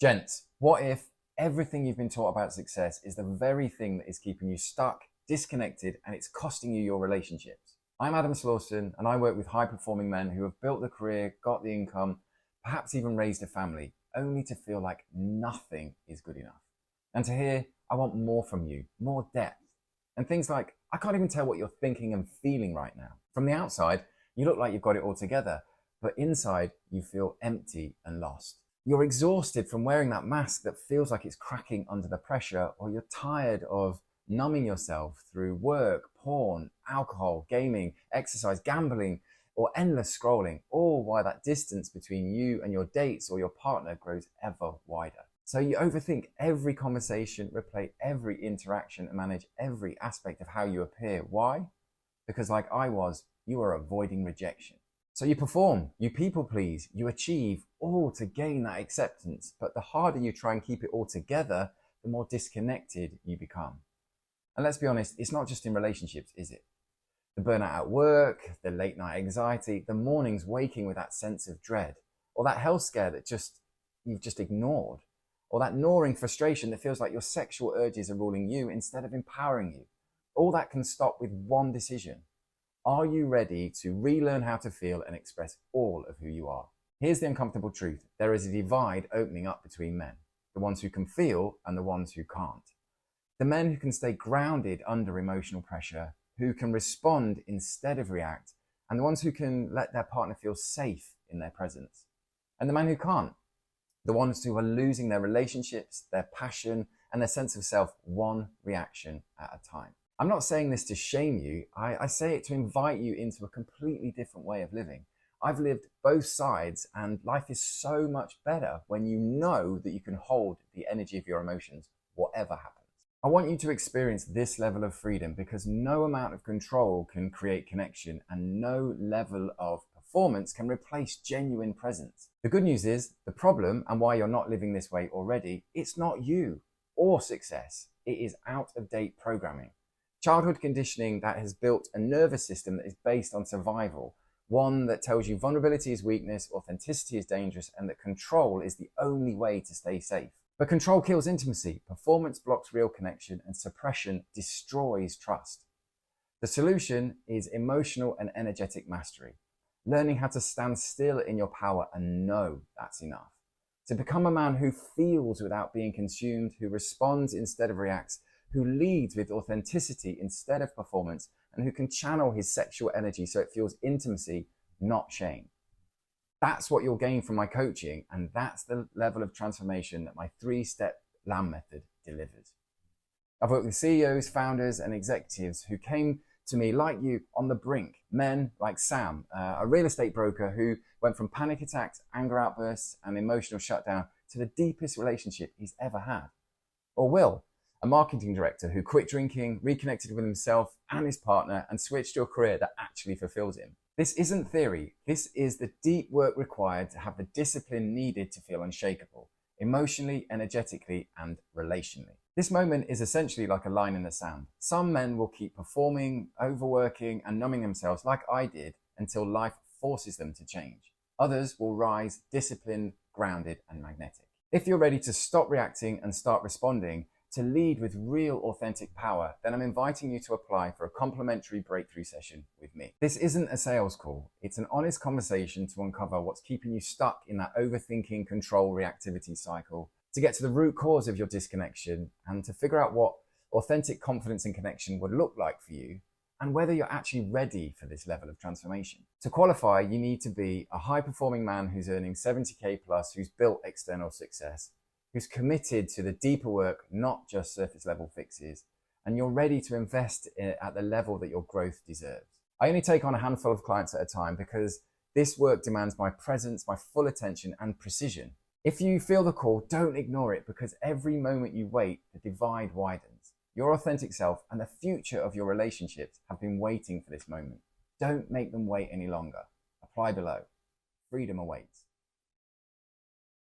Gents, what if everything you've been taught about success is the very thing that is keeping you stuck, disconnected, and it's costing you your relationships? I'm Adam Slawson, and I work with high-performing men who have built the career, got the income, perhaps even raised a family, only to feel like nothing is good enough. And to hear, I want more from you, more depth. And things like, I can't even tell what you're thinking and feeling right now. From the outside, you look like you've got it all together, but inside, you feel empty and lost. You're exhausted from wearing that mask that feels like it's cracking under the pressure, or you're tired of numbing yourself through work, porn, alcohol, gaming, exercise, gambling, or endless scrolling, all while that distance between you and your dates or your partner grows ever wider. So you overthink every conversation, replay every interaction, and manage every aspect of how you appear. Why? Because like I was, you are avoiding rejection. So you perform, you people please, you achieve, all to gain that acceptance. But the harder you try and keep it all together, the more disconnected you become. And let's be honest, it's not just in relationships, is it? The burnout at work, the late night anxiety, the mornings waking with that sense of dread, or that health scare that you've just ignored, or that gnawing frustration that feels like your sexual urges are ruling you instead of empowering you. All that can stop with one decision. Are you ready to relearn how to feel and express all of who you are? Here's the uncomfortable truth. There is a divide opening up between men, the ones who can feel and the ones who can't. The men who can stay grounded under emotional pressure, who can respond instead of react, and the ones who can let their partner feel safe in their presence. And the men who can't, the ones who are losing their relationships, their passion, and their sense of self one reaction at a time. I'm not saying this to shame you. I say it to invite you into a completely different way of living. I've lived both sides, and life is so much better when you know that you can hold the energy of your emotions, whatever happens. I want you to experience this level of freedom because no amount of control can create connection, and no level of performance can replace genuine presence. The good news is, the problem and why you're not living this way already, it's not you or success. It is out-of-date programming. Childhood conditioning that has built a nervous system that is based on survival, one that tells you vulnerability is weakness, authenticity is dangerous, and that control is the only way to stay safe. But control kills intimacy, performance blocks real connection, and suppression destroys trust. The solution is emotional and energetic mastery, learning how to stand still in your power and know that's enough. To become a man who feels without being consumed, who responds instead of reacts, who leads with authenticity instead of performance, and who can channel his sexual energy so it feels intimacy, not shame. That's what you'll gain from my coaching, and that's the level of transformation that my 3-step LAM method delivers. I've worked with CEOs, founders, and executives who came to me like you on the brink. Men like Sam, a real estate broker who went from panic attacks, anger outbursts, and emotional shutdown to the deepest relationship he's ever had. Or Will, a marketing director who quit drinking, reconnected with himself and his partner, and switched to a career that actually fulfills him. This isn't theory. This is the deep work required to have the discipline needed to feel unshakable, emotionally, energetically, and relationally. This moment is essentially like a line in the sand. Some men will keep performing, overworking, and numbing themselves like I did until life forces them to change. Others will rise disciplined, grounded, and magnetic. If you're ready to stop reacting and start responding, to lead with real authentic power, then I'm inviting you to apply for a complimentary breakthrough session with me. This isn't a sales call. It's an honest conversation to uncover what's keeping you stuck in that overthinking, control, reactivity cycle, to get to the root cause of your disconnection, and to figure out what authentic confidence and connection would look like for you, and whether you're actually ready for this level of transformation. To qualify, you need to be a high-performing man who's earning 70K plus, who's built external success, who's committed to the deeper work, not just surface level fixes, and you're ready to invest at the level that your growth deserves. I only take on a handful of clients at a time because this work demands my presence, my full attention, and precision. If you feel the call, don't ignore it, because every moment you wait, the divide widens. Your authentic self and the future of your relationships have been waiting for this moment. Don't make them wait any longer. Apply below. Freedom awaits.